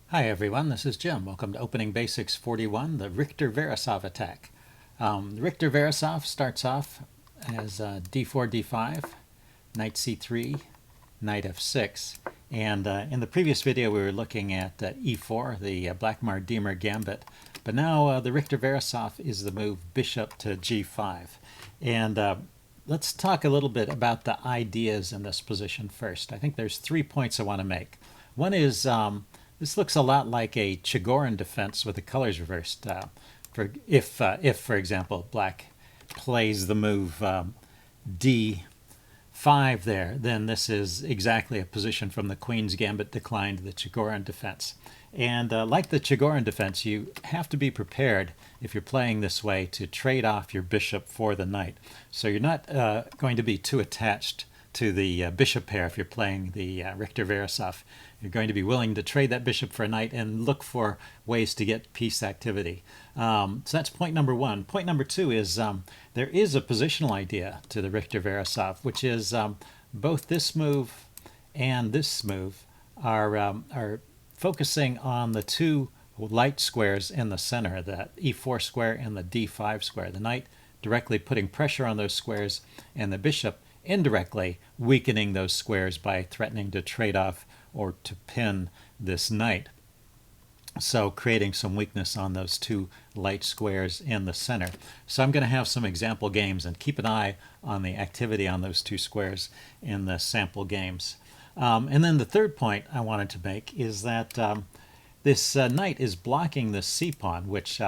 Hi everyone, this is Jim. Welcome to Opening Basics 41, the Richter-Veresov attack. Richter-Veresov starts off as d4, d5, knight c3, knight f6, and in the previous video we were looking at e4, the Blackmar-Diemer gambit, but now the Richter-Veresov is the move bishop to g5. And let's talk a little bit about the ideas in this position first. I think there's 3 points I want to make. One is this looks a lot like a Chigorin defense with the colors reversed. If, for example, black plays the move d5 there, then this is exactly a position from the Queen's Gambit decline to the Chigorin defense. And like the Chigorin defense, you have to be prepared, if you're playing this way, to trade off your bishop for the knight. So you're not going to be too attached to the bishop pair if you're playing the Richter-Veresov. You're going to be willing to trade that bishop for a knight and look for ways to get piece activity. So that's point number one. Point number two is there is a positional idea to the Richter-Veresov, which is both this move and this move are focusing on the two light squares in the center, the e4 square and the d5 square. The knight directly putting pressure on those squares, and the bishop indirectly weakening those squares by threatening to trade off or to pin this knight. So creating some weakness on those two light squares in the center. So I'm going to have some example games and keep an eye on the activity on those two squares in the sample games. And then the third point I wanted to make is that this knight is blocking the c-pawn, which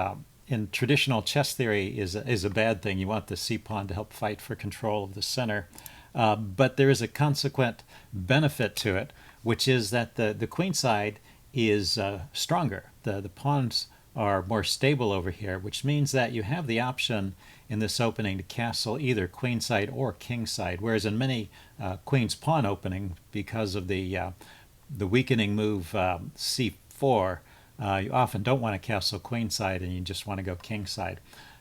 in traditional chess theory is a bad thing. You want the c-pawn to help fight for control of the center. But there is a consequent benefit to it, which is that the queen side is stronger. The pawns are more stable over here, which means that you have the option in this opening to castle either queen side or king side, whereas in many queen's pawn opening, because of the weakening move c4, you often don't want to castle queen side and you just want to go king side.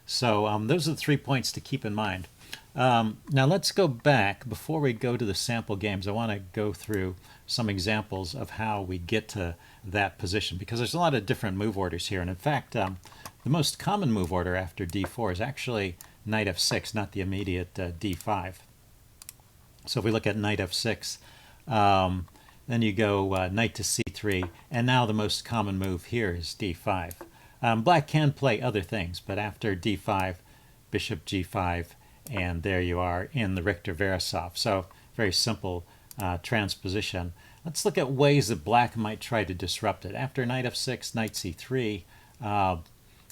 So those are the 3 points to keep in mind. Now let's go back. Before we go to the sample games, I want to go through some examples of how we get to that position, because there's a lot of different move orders here. And in fact, the most common move order after d4 is actually knight f6, not the immediate d5. So if we look at knight f6, then you go knight to c3, and now the most common move here is d5. Black can play other things, but after d5, bishop g5, and there you are in the Richter-Veresov. So very simple transposition. Let's look at ways that black might try to disrupt it. After knight f6, knight c3,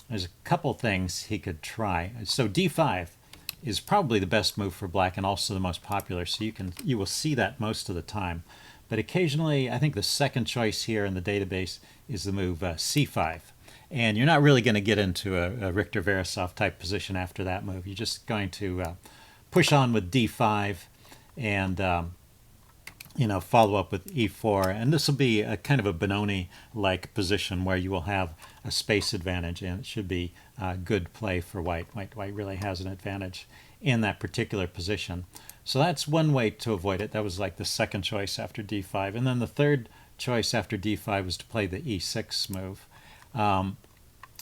there's a couple things he could try. So d5 is probably the best move for black and also the most popular, so you will see that most of the time. But occasionally, I think the second choice here in the database is the move c5. And you're not really going to get into a Richter-Veresov type position after that move. You're just going to push on with d5 and follow up with e4. And this will be a kind of a Benoni-like position where you will have a space advantage, and it should be good play for white. White really has an advantage in that particular position. So that's one way to avoid it. That was like the second choice after d5. And then the third choice after d5 was to play the e6 move.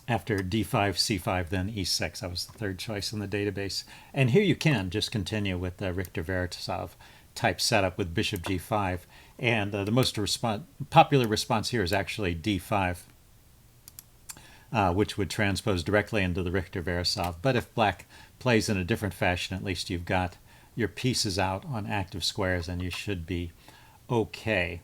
After d5, c5, then e6. That was the third choice in the database. And here you can just continue with the Richter-Veresov type setup with bishop g5. And the most popular response here is actually d5, which would transpose directly into the Richter-Veresov. But if black plays in a different fashion, at least you've got your pieces out on active squares and you should be okay.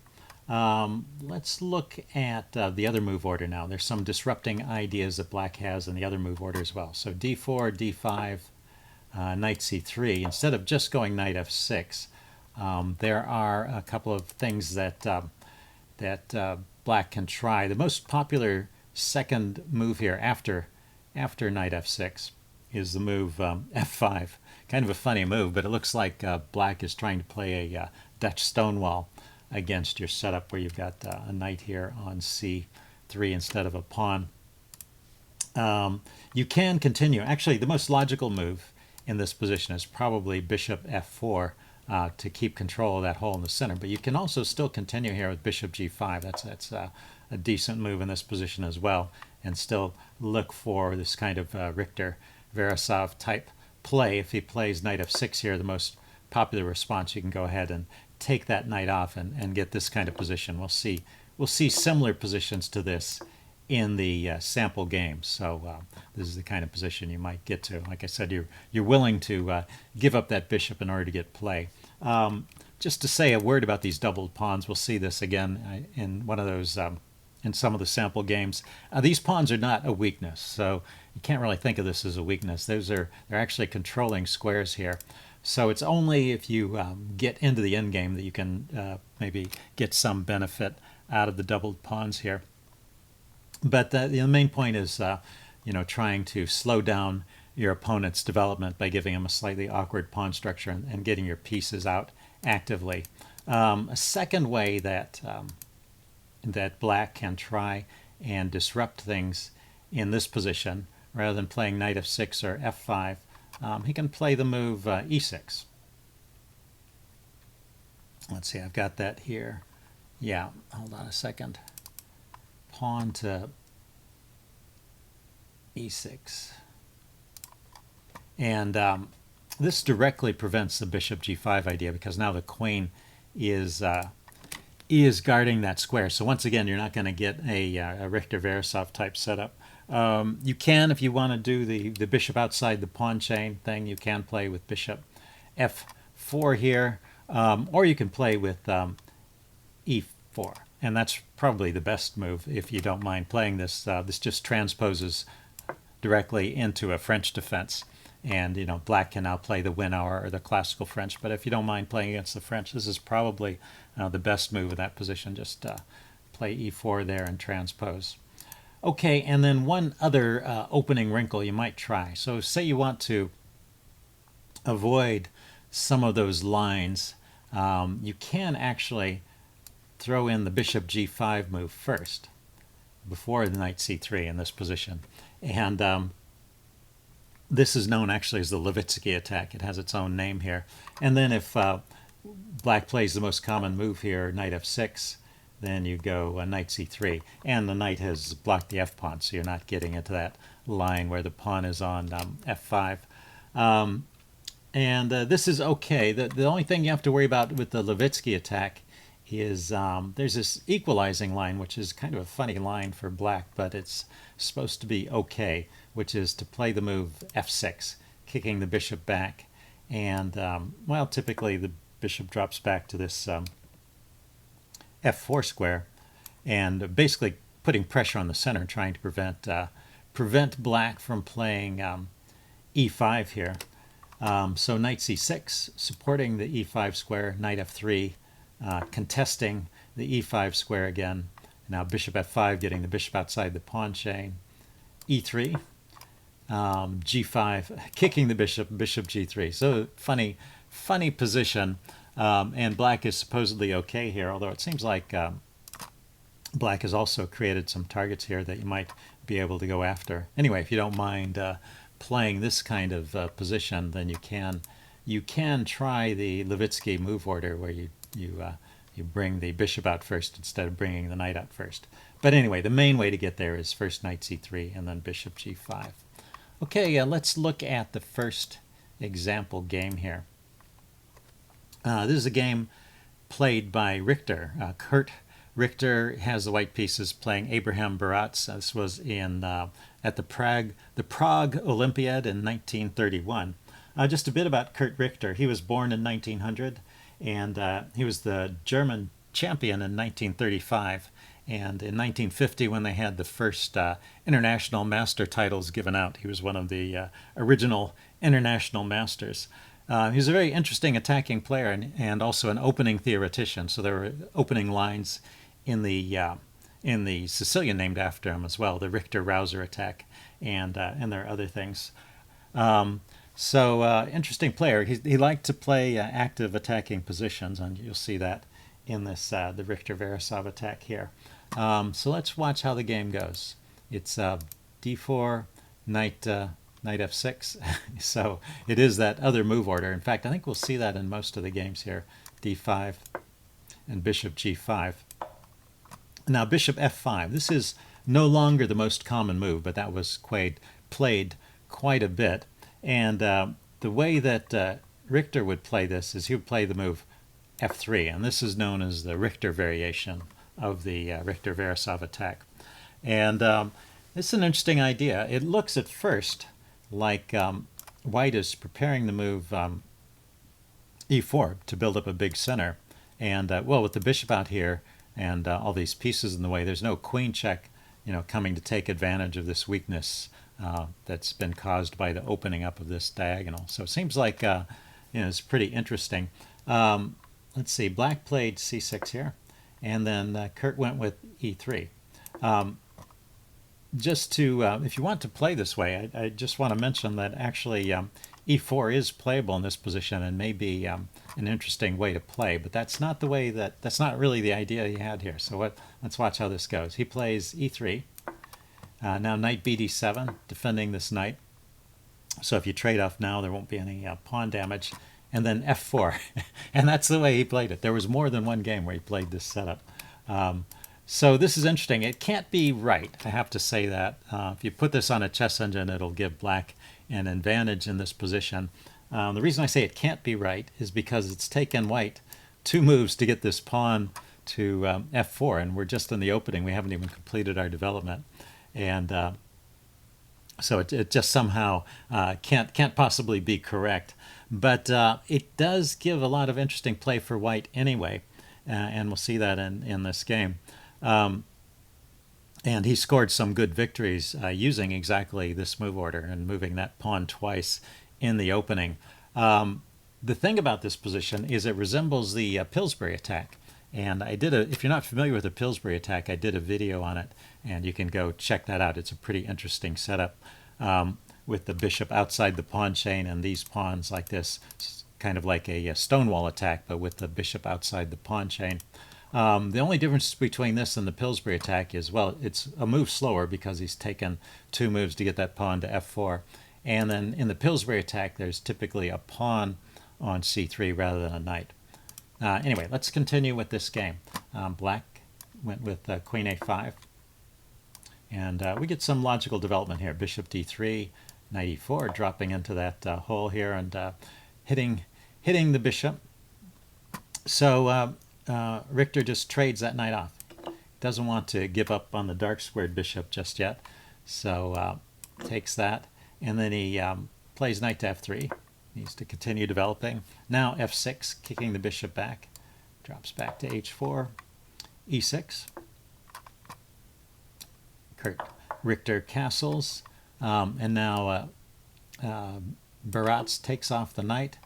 Let's look at the other move order now. There's some disrupting ideas that black has in the other move order as well. So d4, d5, knight c3. Instead of just going knight f6, there are a couple of things that black can try. The most popular second move here after knight f6 is the move f5. Kind of a funny move, but it looks like black is trying to play a Dutch stonewall against your setup where you've got a knight here on c3 instead of a pawn. You can continue. Actually, the most logical move in this position is probably bishop f4 to keep control of that hole in the center. But you can also still continue here with bishop g5. That's a decent move in this position as well, and still look for this kind of Richter-Veresov type play. If he plays knight f6 here, the most popular response, you can go ahead and take that knight off and get this kind of position. We'll see similar positions to this in the sample games. So this is the kind of position you might get to. Like I said, you're willing to give up that bishop in order to get play. Just to say a word about these doubled pawns, we'll see this again in one of those in some of the sample games. These pawns are not a weakness, so you can't really think of this as a weakness. They're actually controlling squares here. So it's only if you get into the endgame that you can maybe get some benefit out of the doubled pawns here. But the main point is, trying to slow down your opponent's development by giving him a slightly awkward pawn structure and getting your pieces out actively. A second way that that black can try and disrupt things in this position, rather than playing knight f6 or f5, he can play the move e6. Let's see, I've got that here. Yeah, hold on a second. Pawn to e6. And this directly prevents the bishop g5 idea, because now the queen is guarding that square. So once again, you're not going to get a Richter-Veresov type setup. You can, if you want to do the bishop outside the pawn chain thing, you can play with bishop f4 here, or you can play with e4. And that's probably the best move if you don't mind playing this. This just transposes directly into a French defense. And, black can now play the Winawer or the classical French. But if you don't mind playing against the French, this is probably the best move in that position. Just play e4 there and transpose. Okay, and then one other opening wrinkle you might try. So say you want to avoid some of those lines. You can actually throw in the bishop g5 move first, before the knight c3 in this position. And this is known actually as the Levitsky attack. It has its own name here. And then if black plays the most common move here, knight f6, then you go knight c3. And the knight has blocked the f-pawn, so you're not getting into that line where the pawn is on f5. This is okay. The only thing you have to worry about with the Levitsky attack is there's this equalizing line, which is kind of a funny line for black, but it's supposed to be okay, which is to play the move f6, kicking the bishop back. And, well, typically the bishop drops back to this f4 square, and basically putting pressure on the center, trying to prevent black from playing e5 here. So knight c6, supporting the e5 square, knight f3, contesting the e5 square again. Now bishop f5, getting the bishop outside the pawn chain. e3, g5, kicking the bishop g3. So funny position. And black is supposedly okay here, although it seems like black has also created some targets here that you might be able to go after. Anyway, if you don't mind playing this kind of position, then you can try the Levitsky move order, where you bring the bishop out first instead of bringing the knight out first. But anyway, the main way to get there is first knight c3 and then bishop g5. Okay, let's look at the first example game here. This is a game played by Richter. Kurt Richter has the white pieces playing Abraham Baratz. This was at the Prague Olympiad in 1931. Just a bit about Kurt Richter. He was born in 1900, and he was the German champion in 1935. And in 1950, when they had the first international master titles given out, he was one of the original international masters. He's a very interesting attacking player and also an opening theoretician. So there were opening lines in the Sicilian named after him as well, the Richter-Rauser attack, and there are other things. Interesting player. He liked to play active attacking positions, and you'll see that in this the Richter-Veresov attack here. So let's watch how the game goes. It's d4, knight f6. So it is that other move order. In fact, I think we'll see that in most of the games here. d5 and bishop g5. Now bishop f5. This is no longer the most common move, but that was played quite a bit. And the way that Richter would play this is he would play the move f3, and this is known as the Richter variation of the Richter-Veresov attack. And it's an interesting idea. It looks at first like white is preparing the move e4 to build up a big center. And well, with the bishop out here and all these pieces in the way, there's no queen check, coming to take advantage of this weakness that's been caused by the opening up of this diagonal. So it seems like it's pretty interesting. Let's see, black played c6 here, and then Kurt went with e3. Just to, if you want to play this way, I just want to mention that actually e4 is playable in this position and may be an interesting way to play, but that's not the way that's not really the idea he had here. So let's watch how this goes. He plays e3. Now knight bd7, defending this knight. So if you trade off now, there won't be any pawn damage. And then f4, and that's the way he played it. There was more than one game where he played this setup. So this is interesting. It can't be right, I have to say that. If you put this on a chess engine, it'll give black an advantage in this position. The reason I say it can't be right is because it's taken white 2 moves to get this pawn to f4, and we're just in the opening. We haven't even completed our development. And so it just somehow can't possibly be correct. But it does give a lot of interesting play for white anyway, and we'll see that in this game. And he scored some good victories using exactly this move order and moving that pawn twice in the opening. The thing about this position is it resembles the Pillsbury attack. And if you're not familiar with the Pillsbury attack, I did a video on it, and you can go check that out. It's a pretty interesting setup with the bishop outside the pawn chain and these pawns like this. It's kind of like a stonewall attack, but with the bishop outside the pawn chain. The only difference between this and the Pillsbury attack is, well, it's a move slower because he's taken 2 moves to get that pawn to f4. And then in the Pillsbury attack, there's typically a pawn on c3 rather than a knight. Anyway, let's continue with this game. Black went with queen a5. And we get some logical development here. Bishop d3, knight e4, dropping into that hole here and hitting the bishop. So Richter just trades that knight off. Doesn't want to give up on the dark squared bishop just yet. So takes that. And then he plays knight to f3. Needs to continue developing. Now f6, kicking the bishop back. Drops back to h4. e6. Richter castles. And now Baratz takes off the knight.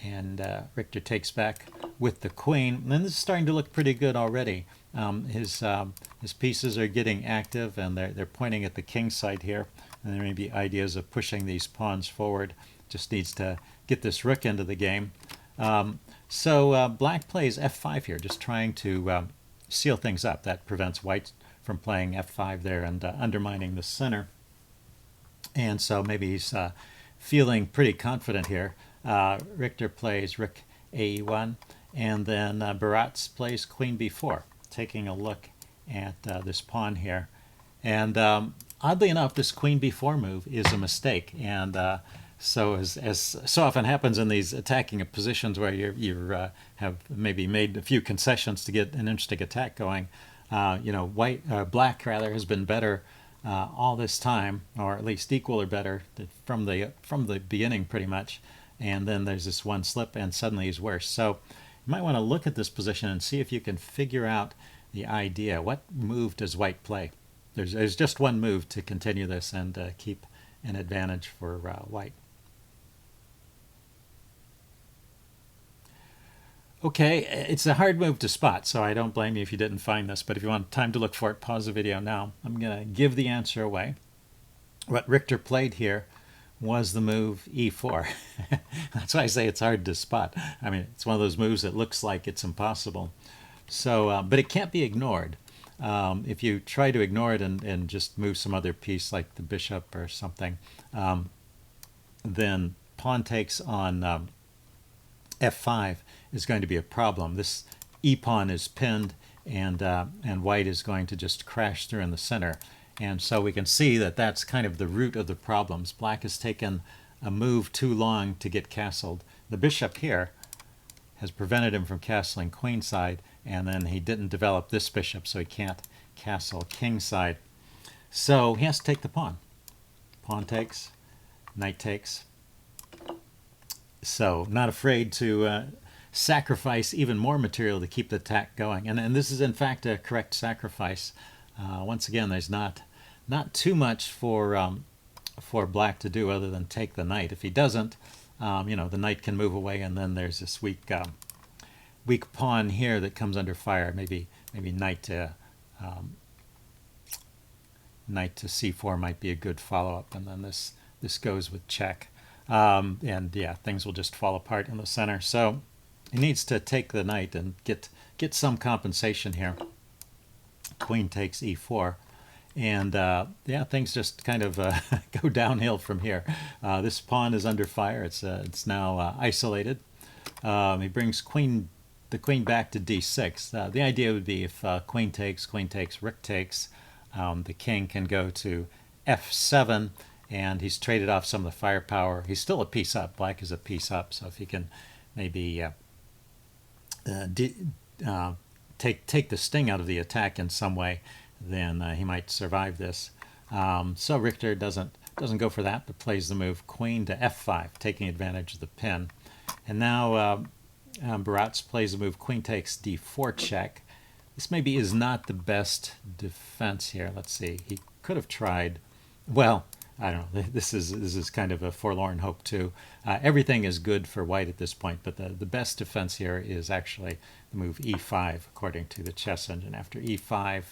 And Richter takes back with the queen. And this is starting to look pretty good already. His pieces are getting active, and they're pointing at the king side here. And there may be ideas of pushing these pawns forward. Just needs to get this rook into the game. So black plays f5 here, just trying to seal things up. That prevents white from playing f5 there and undermining the center. And so maybe he's feeling pretty confident here. Richter plays rook a1, and then Baratz plays queen b4, taking a look at this pawn here. And oddly enough, this queen b4 move is a mistake. And so as so often happens in these attacking positions where you have maybe made a few concessions to get an interesting attack going, black rather has been better all this time, or at least equal or better from the beginning pretty much. And then there's this one slip, and suddenly he's worse. So you might want to look at this position and see if you can figure out the idea. What move does white play? There's just one move to continue this and keep an advantage for white. Okay, it's a hard move to spot, so I don't blame you if you didn't find this, but if you want time to look for it, pause the video now. I'm going to give the answer away. What Richter played here was the move e4. That's why I say it's hard to spot. I mean, it's one of those moves that looks like it's impossible. So, but it can't be ignored. If you try to ignore it and just move some other piece like the bishop or something, then pawn takes on f5 is going to be a problem. This e-pawn is pinned, and white is going to just crash through in the center. And so we can see that that's kind of the root of the problems. Black has taken a move too long to get castled. The bishop here has prevented him from castling queenside, and then he didn't develop this bishop, so he can't castle kingside. So he has to take the pawn. Pawn takes, knight takes. So not afraid to sacrifice even more material to keep the attack going. And this is in fact a correct sacrifice. Once again, there's not too much for black to do other than take the knight. If he doesn't, the knight can move away, and then there's this weak pawn here that comes under fire. Maybe knight to c4 might be a good follow-up, and then this goes with check. And yeah, things will just fall apart in the center. So he needs to take the knight and get some compensation here. Queen takes e4. And yeah, things just kind of go downhill from here. This pawn is under fire. It's now isolated. He brings the queen back to d6. The idea would be if queen takes, rook takes, the king can go to f7, and he's traded off some of the firepower. He's still a piece up. Black is a piece up, so if he can maybe take the sting out of the attack in some way, then he might survive this. So Richter doesn't go for that, but plays the move queen to f5, taking advantage of the pin. And now Baratz plays the move queen takes d4 check. This maybe is not the best defense here. Let's see. He could have tried. Well, I don't know. This is kind of a forlorn hope too. Everything is good for white at this point, but the best defense here is actually the move e5, according to the chess engine. After e5.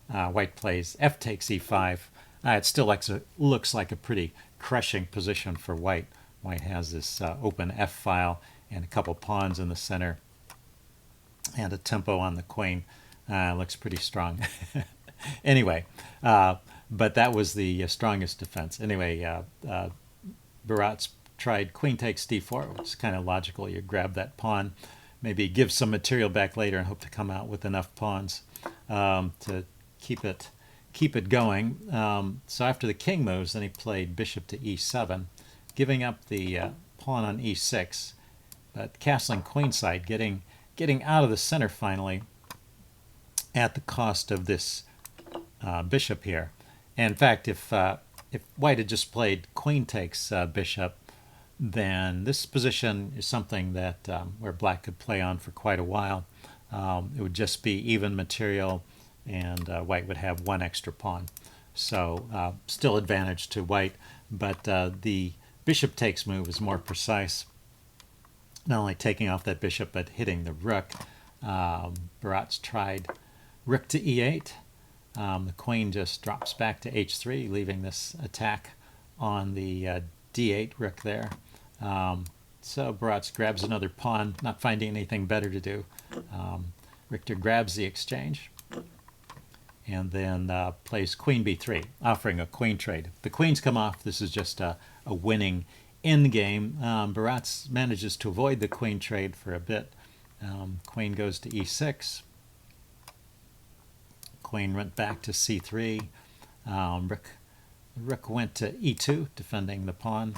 White plays f takes e5. It still looks like a pretty crushing position for white. White has this open f file and a couple pawns in the center and a tempo on the queen. Looks pretty strong. Anyway, but that was the strongest defense. Anyway, Baratz tried queen takes d4, which is kind of logical. You grab that pawn, maybe give some material back later and hope to come out with enough pawns to keep it going. So after the king moves, then he played bishop to e7, giving up the pawn on e6, but castling queenside, getting out of the center finally at the cost of this bishop here. And in fact, if white had just played queen takes bishop, then this position is something that where black could play on for quite a while. It would just be even material, and white would have one extra pawn. So still advantage to white, but the bishop takes move is more precise, not only taking off that bishop but hitting the rook. Baratz tried rook to e8. The queen just drops back to h3, leaving this attack on the d8 rook there. So Baratz grabs another pawn, not finding anything better to do. Richter grabs the exchange and then plays queen b3, offering a queen trade. If the queens come off, this is just a winning endgame. Baratz manages to avoid the queen trade for a bit. Queen goes to e6. Queen went back to c3. Rook went to e2, defending the pawn.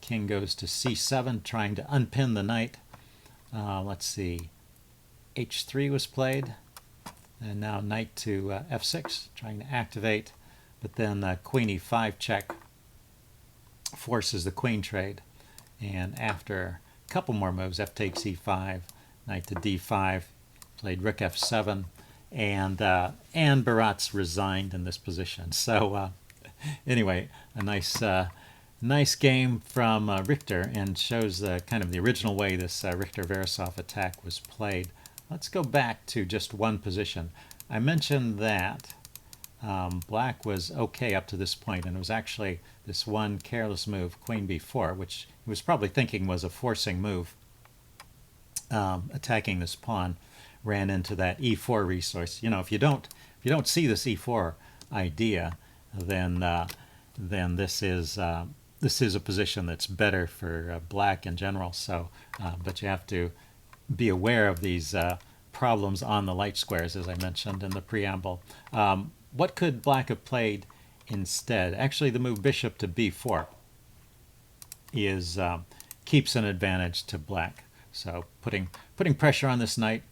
King goes to c7, trying to unpin the knight. Let's see. h3 was played. And now knight to f6, trying to activate. But then queen e5 check forces the queen trade. And after a couple more moves, f takes e5, knight to d5, played rook f7, and Baratz resigned in this position. So anyway, a nice game from Richter, and shows kind of the original way this Richter-Veresov attack was played. Let's go back to just one position. I mentioned that black was okay up to this point, and it was actually this one careless move, queen b4, which he was probably thinking was a forcing move, attacking this pawn, ran into that e4 resource. You know, if you don't see this e4 idea, then this is a position that's better for black in general. So, but you have to be aware of these problems on the light squares, as I mentioned in the preamble. What could black have played instead? Actually, the move bishop to b4 is keeps an advantage to black. So putting pressure on this knight,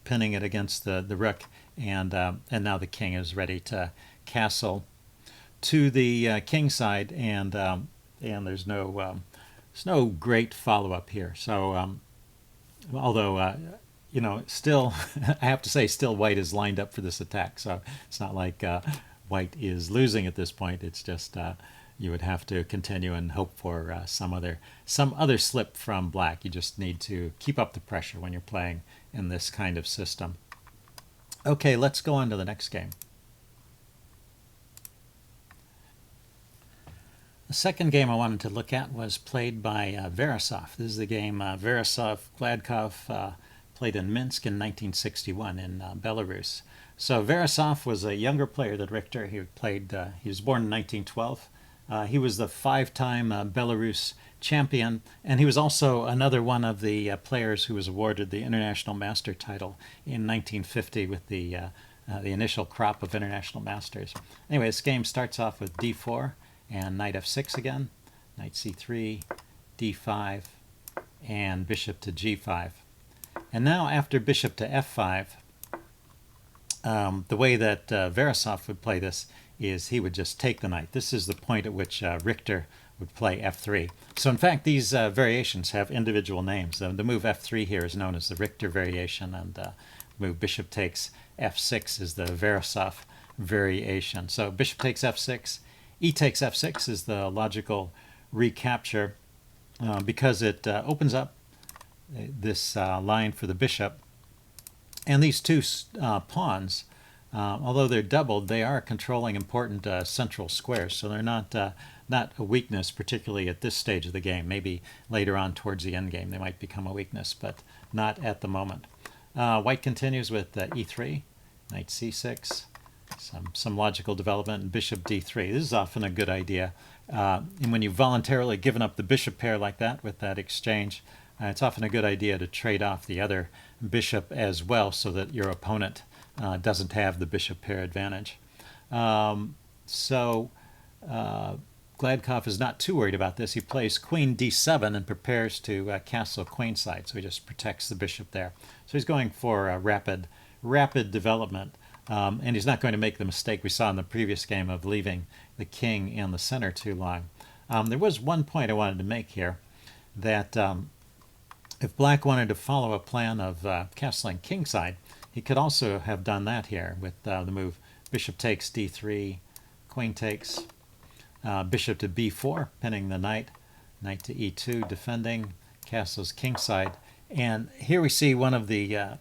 pinning it against the rook, and now the king is ready to castle to the king side, and there's no great follow up here. So although you know, still I have to say, still white is lined up for this attack. So it's not like white is losing at this point. It's just you would have to continue and hope for some other slip from black. You just need to keep up the pressure when you're playing in this kind of system. Okay, let's go on to the next game. The second game I wanted to look at was played by Veresov. This is the game Veresov-Gladkov played in Minsk in 1961 in Belarus. So Veresov was a younger player than Richter. He was born in 1912. He was the 5-time Belarus champion, and he was also another one of the players who was awarded the International Master title in 1950 with the initial crop of International Masters. Anyway, this game starts off with d4 and knight f6 again, knight c3, d5, and bishop to g5. And now after bishop to f5, the way that Veresov would play this is he would just take the knight. This is the point at which Richter would play f3. So in fact, these variations have individual names. The move f3 here is known as the Richter variation, and the move bishop takes f6 is the Veresov variation. So bishop takes f6, e takes f6 is the logical recapture because it opens up this line for the bishop. And these two pawns, although they're doubled, they are controlling important central squares, so they're not a weakness, particularly at this stage of the game. Maybe later on towards the end game they might become a weakness, but not at the moment. White continues with e3, knight c6, some logical development, and bishop d3. This is often a good idea. And when you've voluntarily given up the bishop pair like that with that exchange, it's often a good idea to trade off the other bishop as well so that your opponent doesn't have the bishop pair advantage. So Gladkov is not too worried about this. He plays queen d7 and prepares to castle queenside, so he just protects the bishop there. So he's going for a rapid development, and he's not going to make the mistake we saw in the previous game of leaving the king in the center too long. There was one point I wanted to make here, that if black wanted to follow a plan of castling kingside, he could also have done that here with the move bishop takes d3, queen takes, bishop to b4, pinning the knight, knight to e2, defending, castles kingside. And here we see one of the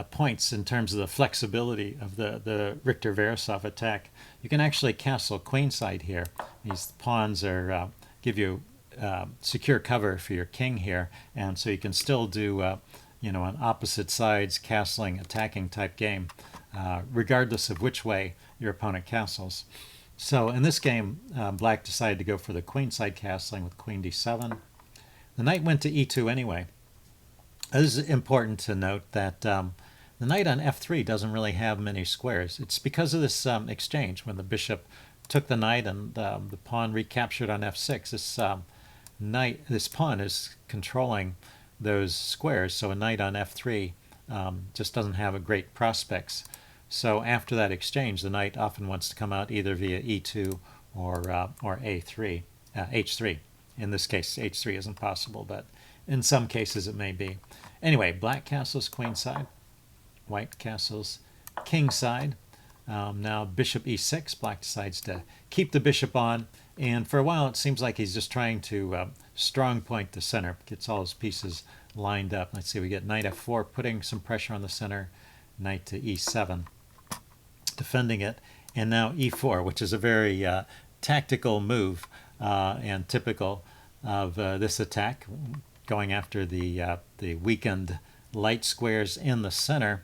points in terms of the flexibility of the Richter-Veresov attack. You can actually castle queenside here. These pawns are give you secure cover for your king here, and so you can still do an opposite sides castling attacking type game regardless of which way your opponent castles. So in this game black decided to go for the queenside castling with queen d7. The knight went to e2 anyway. This is important to note that the knight on f3 doesn't really have many squares. It's because of this exchange when the bishop took the knight and the pawn recaptured on f6. This pawn is controlling those squares, so a knight on f3 just doesn't have a great prospects. So after that exchange, the knight often wants to come out either via e2 or a3, h3. In this case, h3 isn't possible, but in some cases it may be. Anyway, black castles queenside, white castles kingside. Now bishop e6, black decides to keep the bishop on, and for a while it seems like he's just trying to strong point the center, gets all his pieces lined up. Let's see, we get knight f4, putting some pressure on the center, knight to e7, defending it, and now e4, which is a very tactical move and typical of this attack, going after the weakened light squares in the center.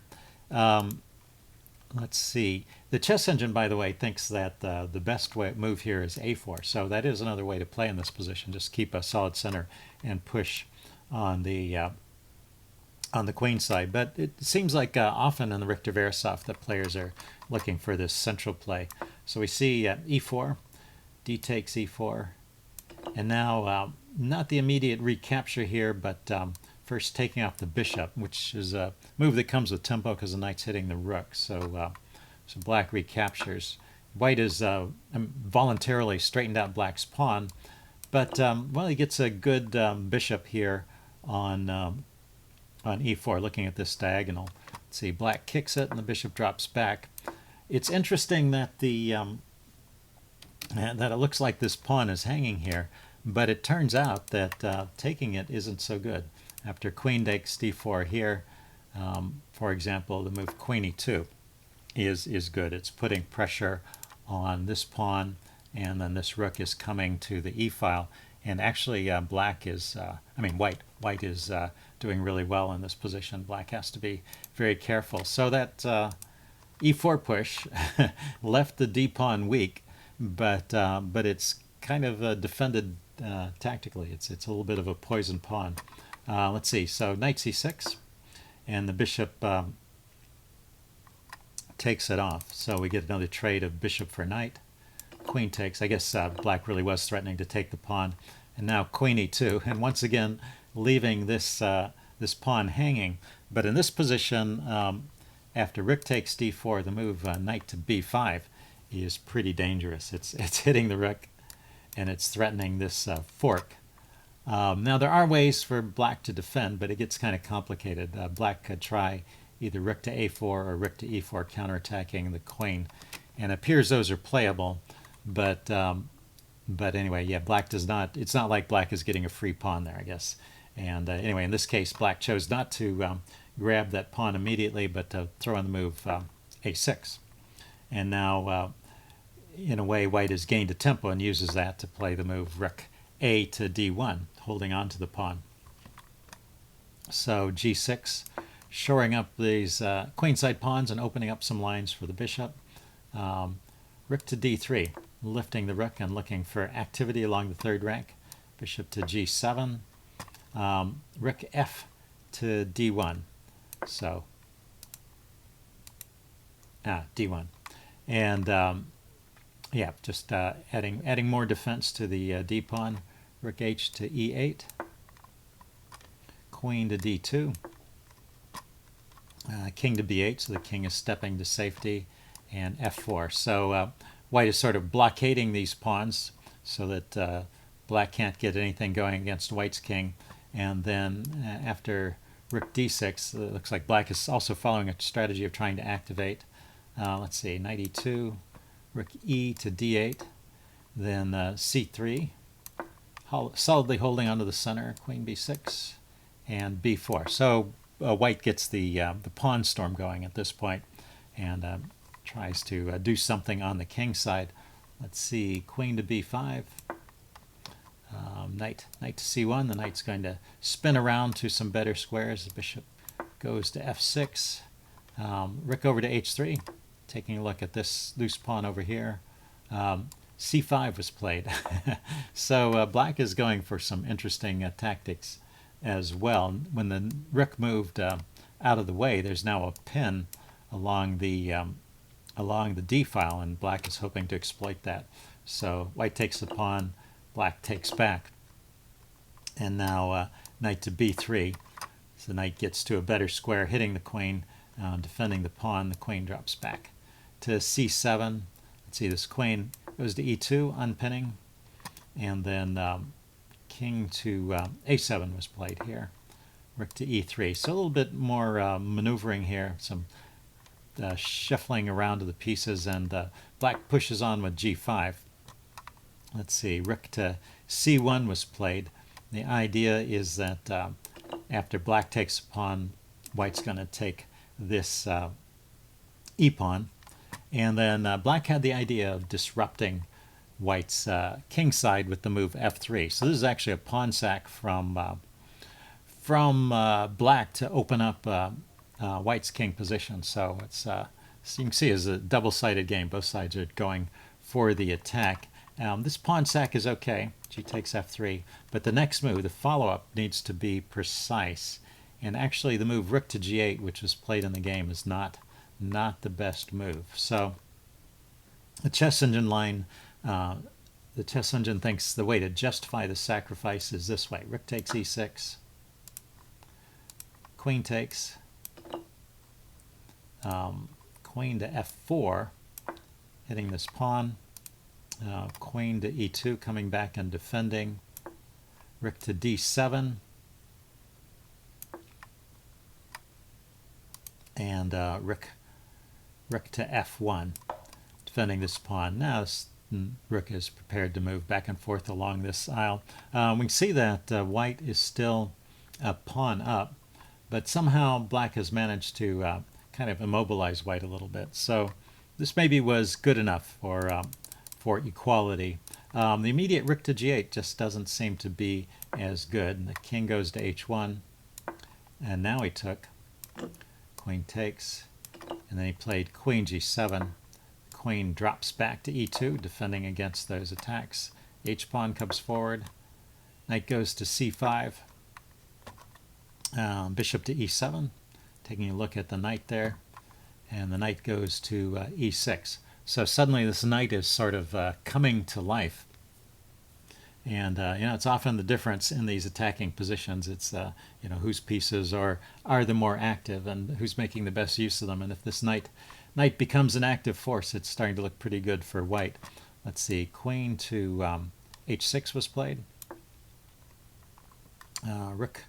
Let's see. The chess engine, by the way, thinks that the best move here is a4. So that is another way to play in this position. Just keep a solid center and push on the on the queen side. But it seems like often in the Richter-Veresov that players are looking for this central play. So we see e4, d takes e4, and now not the immediate recapture here, but first taking off the bishop, which is a move that comes with tempo because the knight's hitting the rook. So so black recaptures. White is voluntarily straightened out black's pawn, but well, he gets a good bishop here on e4. Looking at this diagonal, let's see, black kicks it and the bishop drops back. It's interesting that that it looks like this pawn is hanging here, but it turns out that taking it isn't so good. After queen takes d4 here, for example, the move queen e2 is good. It's putting pressure on this pawn, and then this rook is coming to the e-file. And actually, black is, white is doing really well in this position. Black has to be very careful. So that e4 push left the d-pawn weak, but it's kind of defended tactically. It's a little bit of a poison pawn. Let's see. So knight c6, and the bishop takes it off. So we get another trade of bishop for knight. Queen takes. I guess black really was threatening to take the pawn. And now queen e2, and once again leaving this this pawn hanging. But in this position, after rook takes d4, the move knight to b5 is pretty dangerous. It's hitting the rook, and it's threatening this fork. Now there are ways for black to defend, but it gets kind of complicated. Black could try either rook to a4 or rook to e4, counterattacking the queen, and it appears those are playable. But anyway, yeah, black does not. It's not like black is getting a free pawn there, I guess. And anyway, in this case, black chose not to grab that pawn immediately, but to throw in the move a6. And now, in a way, white has gained a tempo and uses that to play the move rook a to d1, holding on to the pawn. So g6, shoring up these queenside pawns and opening up some lines for the bishop. Rook to d3, lifting the rook and looking for activity along the third rank. Bishop to g7. Rook f to d1. So, d1. And yeah, just adding more defense to the d pawn. Rook h to e8. Queen to d2. King to b8, so the king is stepping to safety, and f4. So white is sort of blockading these pawns so that black can't get anything going against white's king. And then after rook d6, it looks like black is also following a strategy of trying to activate. Let's see, knight e2, rook e to d8, then c3, solidly holding onto the center, queen b6, and b4. So white gets the pawn storm going at this point, and tries to do something on the king side. Let's see, queen to b5, knight to c1. The knight's going to spin around to some better squares. The bishop goes to f6. Rook over to h3, taking a look at this loose pawn over here. c5 was played. So black is going for some interesting tactics as well. When the rook moved out of the way, there's now a pin along the d-file, and black is hoping to exploit that. So white takes the pawn, black takes back, and now knight to b3. So the knight gets to a better square, hitting the queen, defending the pawn. The queen drops back to c7. Let's see, this queen goes to e2, unpinning, and then king to a7 was played here. Rook to e3. So a little bit more maneuvering here, some shuffling around of the pieces, and black pushes on with g5. Let's see, rook to c1 was played. The idea is that after black takes a pawn, white's going to take this e-pawn, and then black had the idea of disrupting white's king side with the move f3. So this is actually a pawn sack from black to open up white's king position. So it's so you can see it's a double-sided game. Both sides are going for the attack. This pawn sack is okay. G takes f3, but the next move, the follow-up, needs to be precise. And actually the move rook to g8, which was played in the game, is not the best move. So the chess engine line, the chess engine thinks the way to justify the sacrifice is this way. Rook takes e6, queen takes, queen to f4, hitting this pawn, queen to e2, coming back and defending, rook to d7, and rook to f1, defending this pawn. Now this rook is prepared to move back and forth along this aisle. We can see that white is still a pawn up, but somehow black has managed to kind of immobilize white a little bit. So this maybe was good enough for equality. The immediate rook to g8 just doesn't seem to be as good. The king goes to h1, and now he took. Queen takes, and then he played queen g7. Queen drops back to e2, defending against those attacks. H-pawn comes forward. Knight goes to c5. Bishop to e7, taking a look at the knight there. And the knight goes to e6. So suddenly this knight is sort of coming to life. And it's often the difference in these attacking positions. It's whose pieces are the more active and who's making the best use of them. And if this knight becomes an active force, it's starting to look pretty good for white. Let's see, queen to h6 was played. Rook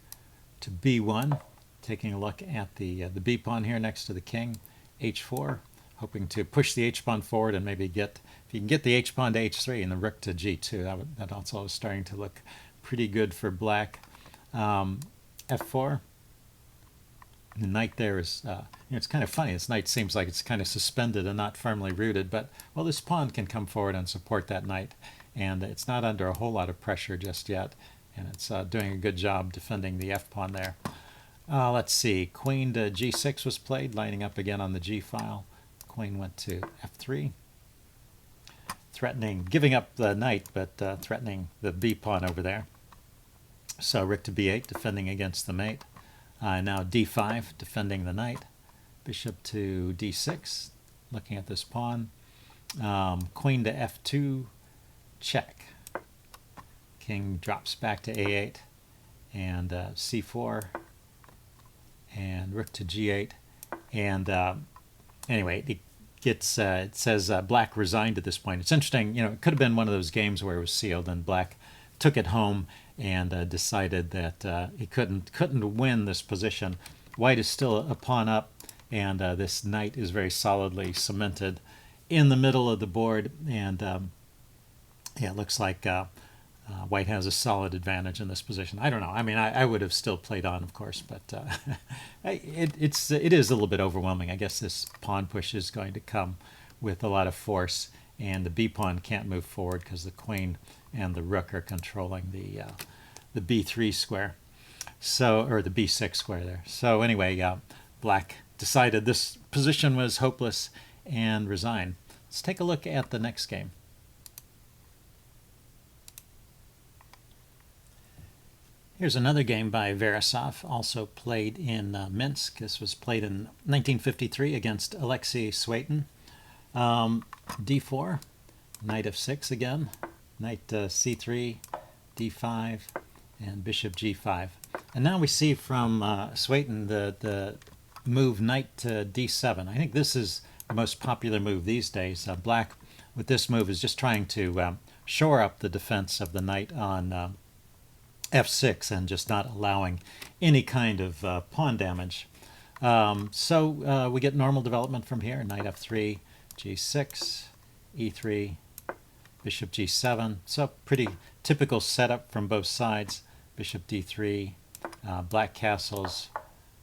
to b1, taking a look at the b pawn here next to the king. h4, hoping to push the h-pawn forward and maybe get, if you can get the h-pawn to h3 and the rook to g2, that also is starting to look pretty good for black. f4, the knight there is, it's kind of funny, this knight seems like it's kind of suspended and not firmly rooted, but, well, this pawn can come forward and support that knight, and it's not under a whole lot of pressure just yet, and it's doing a good job defending the f-pawn there. Let's see, queen to g6 was played, lining up again on the g file. Queen went to f3, threatening, giving up the knight, but threatening the b pawn over there. So rook to b8, defending against the mate. Now d5, defending the knight. Bishop to d6, looking at this pawn. Queen to f2, check. King drops back to a8, and c4, and rook to g8, and anyway, it says black resigned at this point. It's interesting, it could have been one of those games where it was sealed and black took it home and decided that he couldn't win this position. White is still a pawn up, and this knight is very solidly cemented in the middle of the board, and it looks like white has a solid advantage in this position. I don't know. I mean, I would have still played on, of course, but it is a little bit overwhelming. I guess this pawn push is going to come with a lot of force, and the b pawn can't move forward because the queen and the rook are controlling the b3 square, or the b6 square there. So anyway, black decided this position was hopeless and resigned. Let's take a look at the next game. Here's another game by Veresov, also played in Minsk. This was played in 1953 against Alexei Swen. d4, knight f6 again, knight c3, d5, and bishop g5. And now we see from Swen the move knight to d7. I think this is the most popular move these days. Black, with this move, is just trying to shore up the defense of the knight on f6 and just not allowing any kind of pawn damage. So we get normal development from here. Knight f3, g6, e3, bishop g7. So pretty typical setup from both sides. Bishop d3, black castles,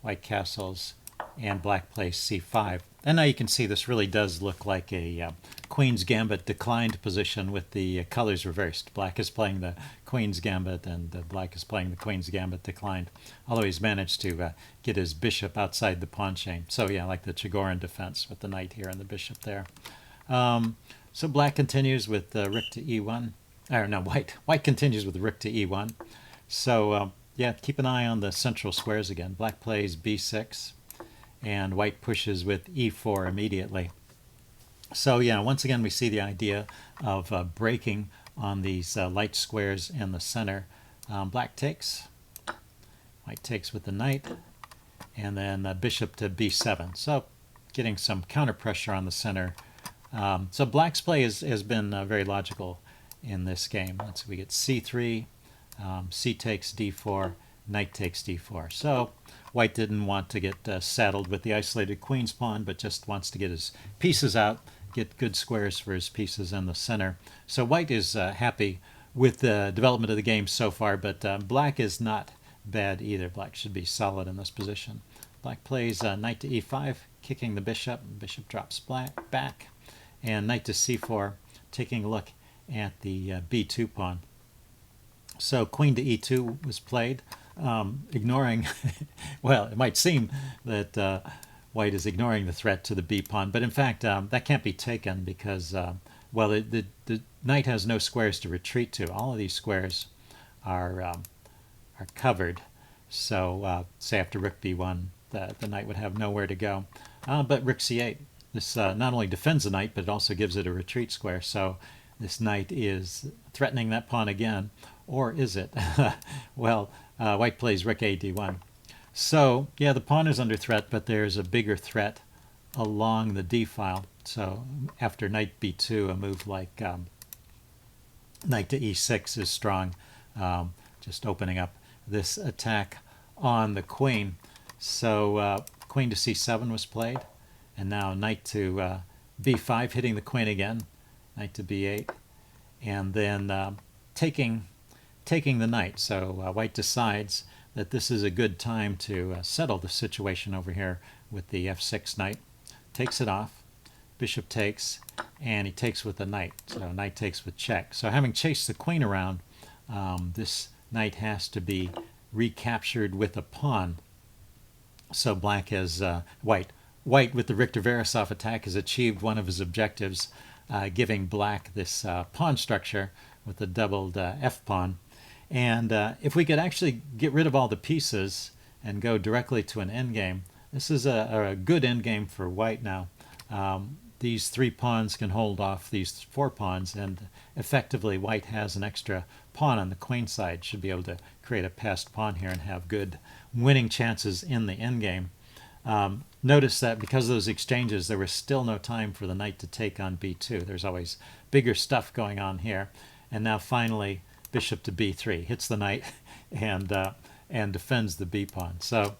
white castles, and black plays c5. And now you can see this really does look like a Queen's Gambit declined position with the colors reversed. Black is playing the Queen's Gambit, and black is playing the Queen's Gambit declined, although he's managed to get his bishop outside the pawn chain. So yeah, like the Chigorin defense with the knight here and the bishop there. So black continues with rook to e1. Or no, white. White continues with rook to e1. So yeah, keep an eye on the central squares again. Black plays b6, and white pushes with e4 immediately. So yeah, once again we see the idea of breaking on these light squares in the center. Black takes, white takes with the knight, and then bishop to b7. So getting some counter pressure on the center. So black's play has been very logical in this game. We get c3, c takes d4, knight takes d4. So white didn't want to get saddled with the isolated queen's pawn, but just wants to get his pieces out, get good squares for his pieces in the center. So white is happy with the development of the game so far, but black is not bad either. Black should be solid in this position. Black plays knight to e5, kicking the bishop. Bishop drops black back, and knight to c4, taking a look at the b2 pawn. So queen to e2 was played, ignoring, well, it might seem that white is ignoring the threat to the b pawn, but in fact that can't be taken because, well, the knight has no squares to retreat to. All of these squares are covered. So say after rook b1, the knight would have nowhere to go. But rook c8, this not only defends the knight, but it also gives it a retreat square. So this knight is threatening that pawn again, or is it? Well, white plays rook a d1. So yeah, the pawn is under threat, but there's a bigger threat along the d file. So after knight b2, a move like knight to e6 is strong, just opening up this attack on the queen. So queen to c7 was played, and now knight to b5, hitting the queen again, knight to b8, and then taking the knight. So white decides that this is a good time to settle the situation over here with the f6 knight. Takes it off, bishop takes, and he takes with the knight. So knight takes with check. So having chased the queen around, this knight has to be recaptured with a pawn. So black has white with the Richter-Veresov attack has achieved one of his objectives, giving black this pawn structure with the doubled f pawn. And if we could actually get rid of all the pieces and go directly to an endgame, this is a good endgame for white now. These three pawns can hold off these four pawns, and effectively white has an extra pawn on the queen side. Should be able to create a passed pawn here and have good winning chances in the endgame. Notice that because of those exchanges, there was still no time for the knight to take on b2. There's always bigger stuff going on here. And now finally, bishop to b3 hits the knight and defends the b pawn. So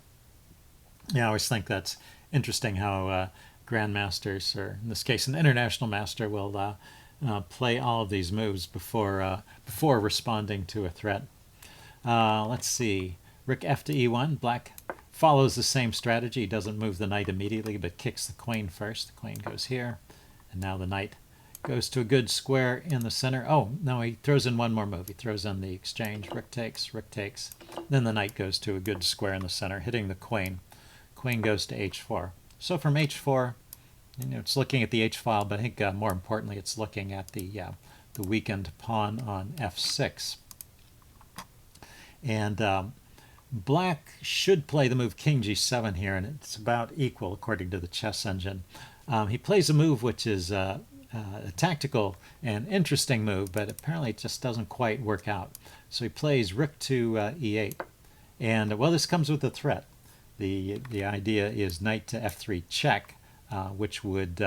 yeah, I always think that's interesting how grandmasters, or in this case an international master, will play all of these moves before responding to a threat. Let's see, rook f to e1. Black follows the same strategy. He doesn't move the knight immediately, but kicks the queen first. The queen goes here, and now the knight goes to a good square in the center. Oh, no, he throws in one more move. He throws in the exchange. Rook takes, rook takes. Then the knight goes to a good square in the center, hitting the queen. Queen goes to h4. So from h4, it's looking at the h file, but I think more importantly, it's looking at the weakened pawn on f6. And black should play the move king g7 here, and it's about equal according to the chess engine. He plays a move which is a tactical and interesting move, but apparently it just doesn't quite work out. So he plays rook to e8, and well, this comes with a threat. The idea is knight to f3 check, which would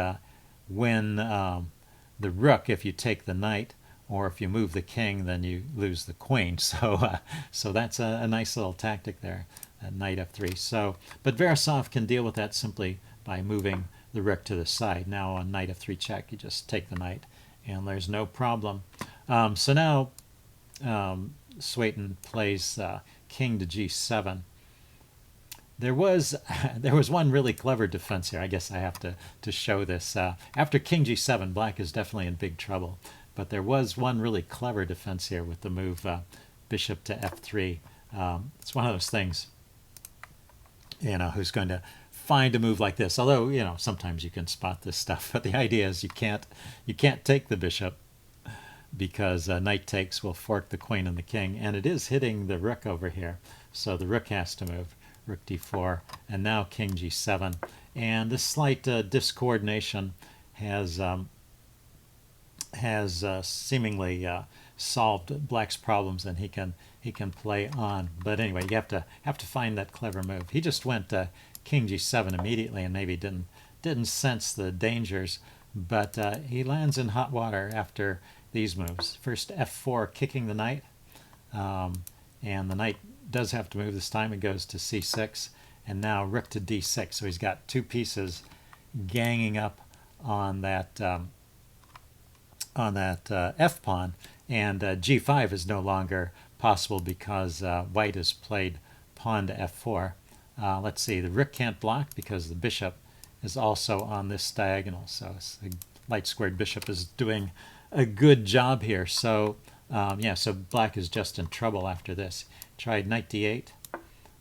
win the rook if you take the knight, or if you move the king, then you lose the queen. So so that's a nice little tactic there, knight f3. So, but Veresov can deal with that simply by moving the rook to the side. Now on knight f3 check, you just take the knight, and there's no problem. So now Swen plays king to g7. There was one really clever defense here. I guess I have to show this. After king g7, black is definitely in big trouble. But there was one really clever defense here with the move bishop to f3. It's one of those things, who's going to find a move like this. Although, sometimes you can spot this stuff. But the idea is you can't take the bishop, because knight takes will fork the queen and the king. And it is hitting the rook over here. so the rook has to move. Rook d4, and now king g7. And this slight discoordination has seemingly solved Black's problems, and he can play on. But anyway, you have to find that clever move. He just went king g7 immediately, and maybe didn't sense the dangers. But he lands in hot water after these moves. First f4, kicking the knight, and the knight does have to move this time. It goes to c6, and now rook to d6. So he's got two pieces ganging up on that f pawn, and g5 is no longer possible because white has played pawn to f4. Let's see, the rook can't block because the bishop is also on this diagonal. So the light squared bishop is doing a good job here. So yeah, so Black is just in trouble after this. Tried knight d8,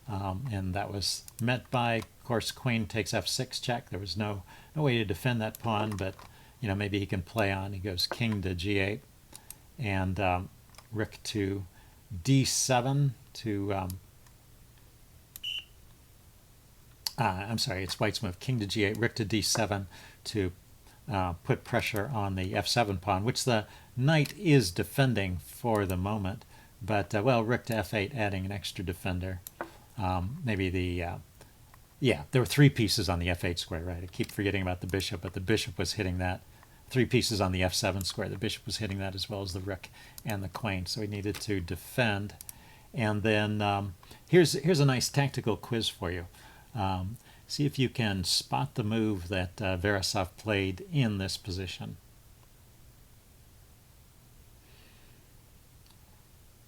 and that was met by, of course, queen takes f6 check. There was no way to defend that pawn, but maybe he can play on. He goes king to g8, and rook to d7 to I'm sorry, it's white's move. King to g8, rook to d7 to put pressure on the f7 pawn, which the knight is defending for the moment. But, well, rook to f8, adding an extra defender. Maybe the, yeah, there were three pieces on the f8 square, right? I keep forgetting about the bishop, but the bishop was hitting that. Three pieces on the f7 square. The bishop was hitting that as well as the rook and the queen. So he needed to defend. And then here's a nice tactical quiz for you. See if you can spot the move that Veresov played in this position.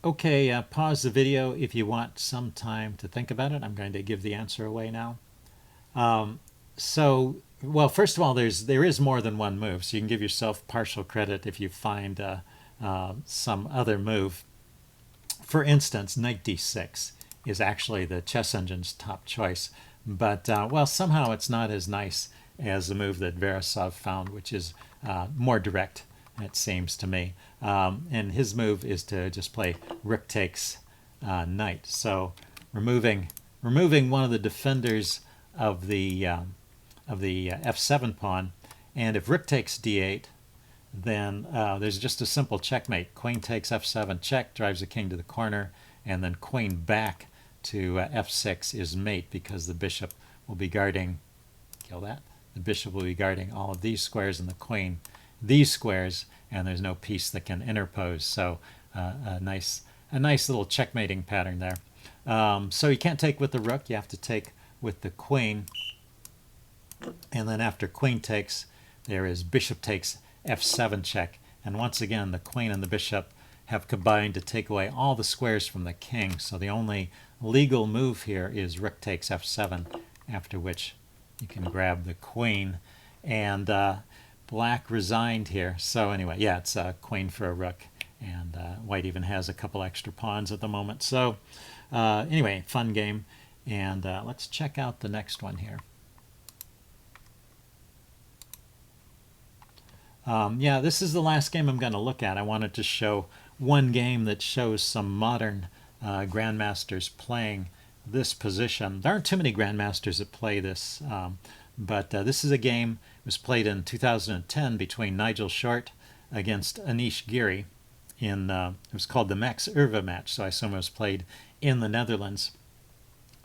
Okay, pause the video if you want some time to think about it. I'm going to give the answer away now. Well, first of all, there is more than one move, so you can give yourself partial credit if you find some other move. For instance, knight d6 is actually the chess engine's top choice, but well, somehow it's not as nice as the move that Veresov found, which is more direct, it seems to me. And his move is to just play rook takes knight. So removing one of the defenders of the f7 pawn, and if rook takes d8, then there's just a simple checkmate. Queen takes f7 check, drives the king to the corner, and then queen back to f6 is mate, because the bishop will be guarding, kill that, the bishop will be guarding all of these squares and the queen these squares, and there's no piece that can interpose. So a nice little checkmating pattern there. So you can't take with the rook, you have to take with the queen, and then after queen takes, there is bishop takes f7 check, and once again the queen and the bishop have combined to take away all the squares from the king. So the only legal move here is rook takes f7, after which you can grab the queen, and Black resigned here. So anyway, yeah, it's a queen for a rook, and white even has a couple extra pawns at the moment. So anyway, fun game, and let's check out the next one here. Yeah, this is the last game I'm going to look at. I wanted to show one game that shows some modern grandmasters playing this position. There aren't too many grandmasters that play this, but this is a game that was played in 2010 between Nigel Short against Anish Giri. It was called the Max Irva match, so I assume it was played in the Netherlands.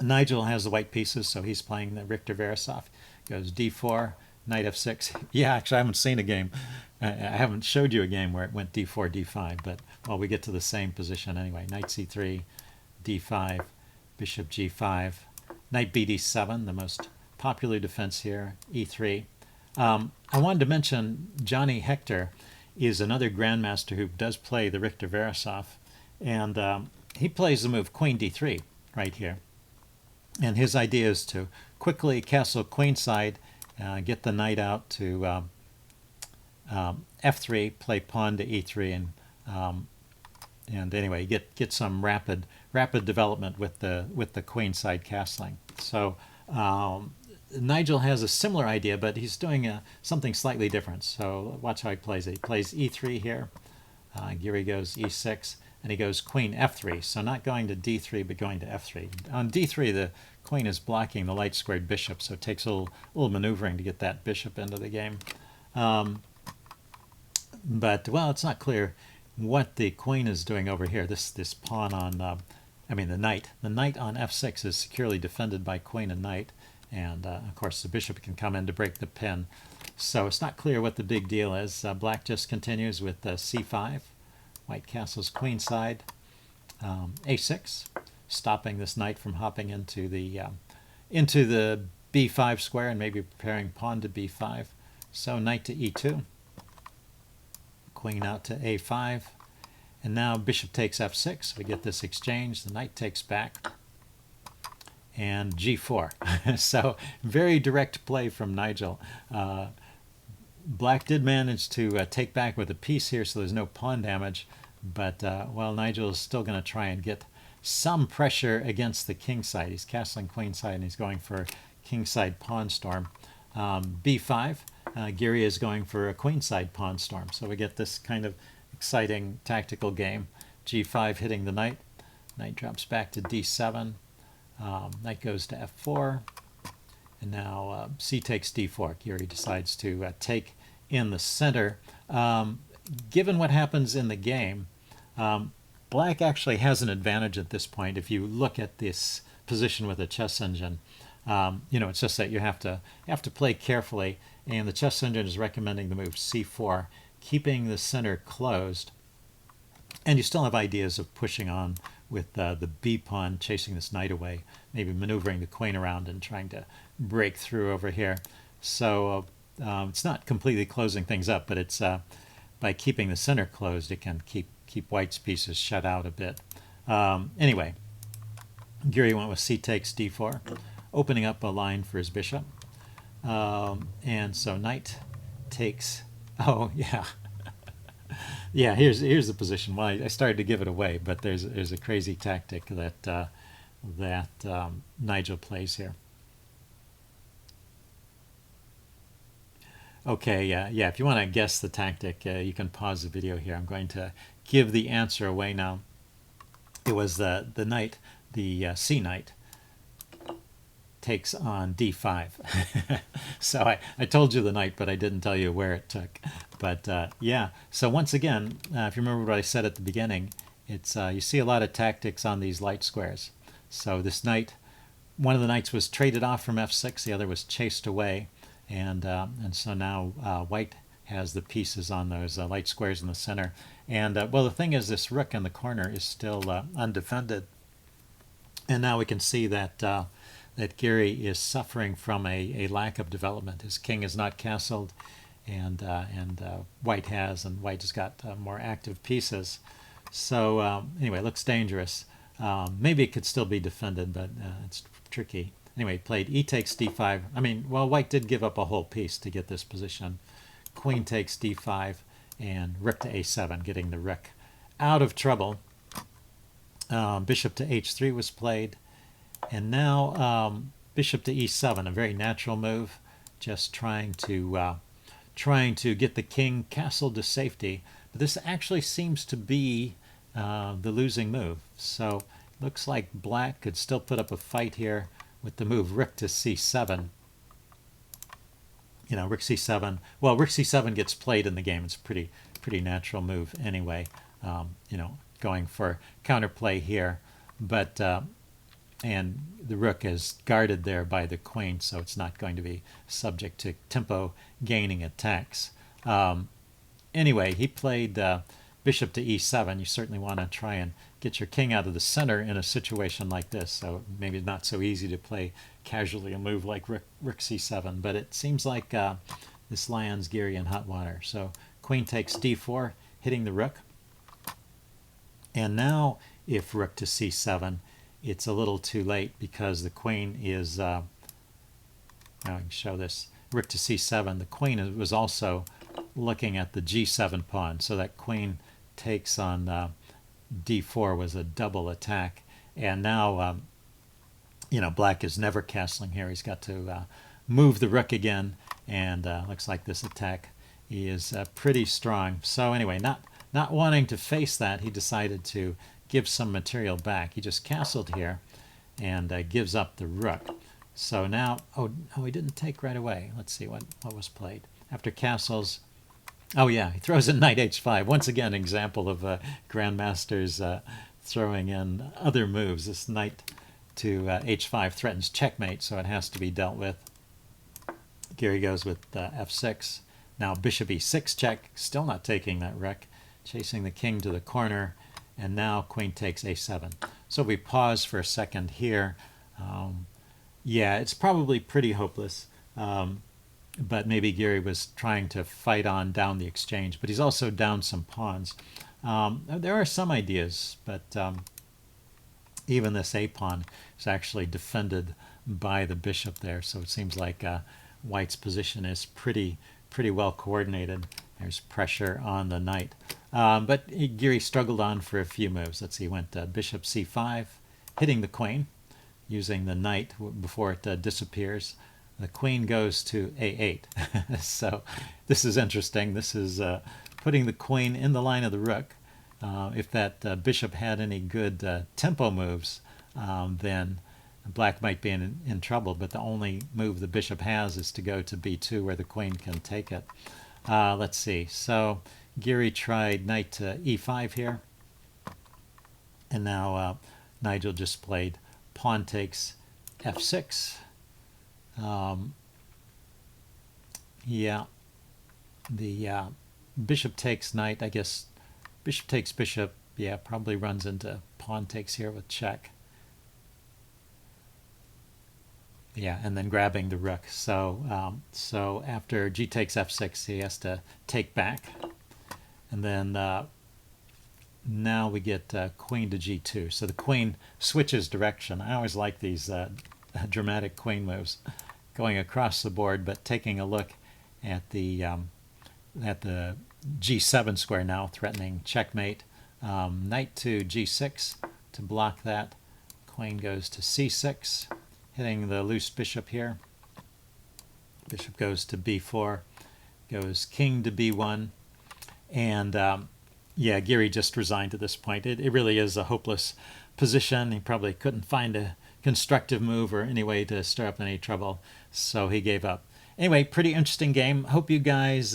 Nigel has the white pieces, so he's playing the Richter-Veresov. Goes d4, knight f6. Yeah, actually, I haven't seen a game. I haven't showed you a game where it went d4, d5, but, well, we get to the same position anyway. Knight c3, d5, bishop g5, knight bd7, the most popular defense here, e3. I wanted to mention Johnny Hector is another grandmaster who does play the Richter-Veresov, and he plays the move queen d3 right here. And his idea is to quickly castle queenside, get the knight out to f3, play pawn to e3, and anyway, get some rapid development with the queenside castling. So Nigel has a similar idea, but he's doing something slightly different. So watch how he plays it. He plays e3 here. Giri goes e6, and he goes queen f3. So not going to d3, but going to f3. On d3, the queen is blocking the light-squared bishop, so it takes a little maneuvering to get that bishop into the game. But, well, it's not clear what the queen is doing over here. This pawn on, the knight. The knight on f6 is securely defended by queen and knight. And, of course, the bishop can come in to break the pin. So it's not clear what the big deal is. Black just continues with c5. White castles queenside. a6, stopping this knight from hopping into the b5 square and maybe preparing pawn to b5. So knight to e2. Queen out to a5. And now bishop takes f6. We get this exchange. The knight takes back. And g4. So very direct play from Nigel. Black did manage to take back with a piece here, so there's no pawn damage. But, well, Nigel is still going to try and get some pressure against the king side. He's castling queen side, and he's going for king side pawn storm. b5, Gavriil is going for a queen side pawn storm. So we get this kind of exciting tactical game. g5 hitting the knight. Knight drops back to d7. Knight goes to f4. And now c takes d4. Gavriil decides to take in the center. Given what happens in the game, Black actually has an advantage at this point. If you look at this position with a chess engine, it's just that you have to play carefully. And the chess engine is recommending the move c4, keeping the center closed. And you still have ideas of pushing on with the b pawn, chasing this knight away, maybe maneuvering the queen around and trying to break through over here. So it's not completely closing things up, but it's by keeping the center closed, it can keep White's pieces shut out a bit. Anyway, Gavriil went with c takes d4, opening up a line for his bishop. And so knight takes, oh yeah. Yeah, here's the position. Well, I started to give it away, but there's a crazy tactic that Nigel plays here. Okay, yeah. If you want to guess the tactic, you can pause the video here. I'm going to give the answer away now. It was the knight, the c knight, takes on d5. So I told you the knight, but I didn't tell you where it took. But yeah, so once again, if you remember what I said at the beginning, it's you see a lot of tactics on these light squares. So this knight, one of the knights was traded off from f6, the other was chased away, and so now White has the pieces on those light squares in the center. And well, the thing is, this rook in the corner is still undefended, and now we can see that that Gavriil is suffering from a lack of development. His king is not castled, and White has, and White has got more active pieces. So anyway, it looks dangerous. Maybe it could still be defended, but it's tricky. Anyway, he played e takes d5. I mean, well, White did give up a whole piece to get this position. Queen takes d5, and rook to a7, getting the rook out of trouble. Bishop to h3 was played. And now bishop to e7, a very natural move, just trying to get the king castled to safety. But this actually seems to be the losing move. So looks like Black could still put up a fight here with the move rook to c7. Rook c7. Well, rook c7 gets played in the game. It's a pretty natural move anyway. Going for counterplay here, but and the rook is guarded there by the queen, so it's not going to be subject to tempo gaining attacks. Anyway, he played bishop to e7. You certainly want to try and get your king out of the center in a situation like this, so maybe not so easy to play casually a move like rook c7, but it seems like this lands Gavriil in hot water. So queen takes d4, hitting the rook. And now if rook to c7, it's a little too late because the queen is, now I can show this, rook to c7, the queen was also looking at the g7 pawn, so that queen takes on d4 was a double attack. And now, Black is never castling here. He's got to move the rook again, and looks like this attack is pretty strong. So anyway, not not wanting to face that, he decided to give some material back. He just castled here and gives up the rook. So now, oh, he didn't take right away. Let's see what was played. After castles, oh yeah, he throws in knight h5. Once again, example of grandmasters throwing in other moves. This knight to h5 threatens checkmate, so it has to be dealt with. Gary goes with f6. Now bishop e6 check, still not taking that rook, chasing the king to the corner, and now queen takes a7. So we pause for a second here. Yeah, it's probably pretty hopeless, but maybe Gary was trying to fight on down the exchange, but he's also down some pawns. There are some ideas, but even this a-pawn is actually defended by the bishop there, so it seems like White's position is pretty well coordinated. There's pressure on the knight. But Giri struggled on for a few moves. Let's see, he went bishop c5, hitting the queen, using the knight before it disappears. The queen goes to a8. So this is interesting. This is putting the queen in the line of the rook. If that bishop had any good tempo moves, then Black might be in trouble, but the only move the bishop has is to go to b2 where the queen can take it. Let's see. So Giri tried knight to e5 here, and now Nigel just played pawn takes f6. Yeah, the bishop takes knight. I guess bishop takes bishop. Yeah, probably runs into pawn takes here with check. Yeah, and then grabbing the rook. So so after g takes f6, he has to take back, and then now we get queen to g2. So the queen switches direction. I always like these dramatic queen moves, going across the board, but taking a look at the g7 square now, threatening checkmate. Knight to g6 to block that. Queen goes to c6. Hitting the loose bishop here. Bishop goes to b4, goes king to b1, and yeah, Giri just resigned at this point. It really is a hopeless position. He probably couldn't find a constructive move or any way to stir up any trouble, so he gave up. Anyway, pretty interesting game. Hope you guys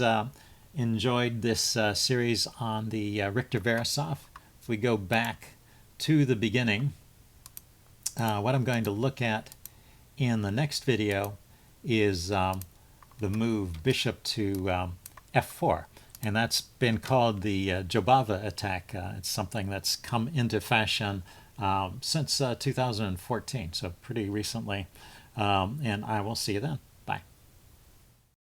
enjoyed this series on the Richter-Veresov. If we go back to the beginning, what I'm going to look at in the next video is the move bishop to f4, and that's been called the Jobava attack. It's something that's come into fashion since 2014, so pretty recently, and I will see you then.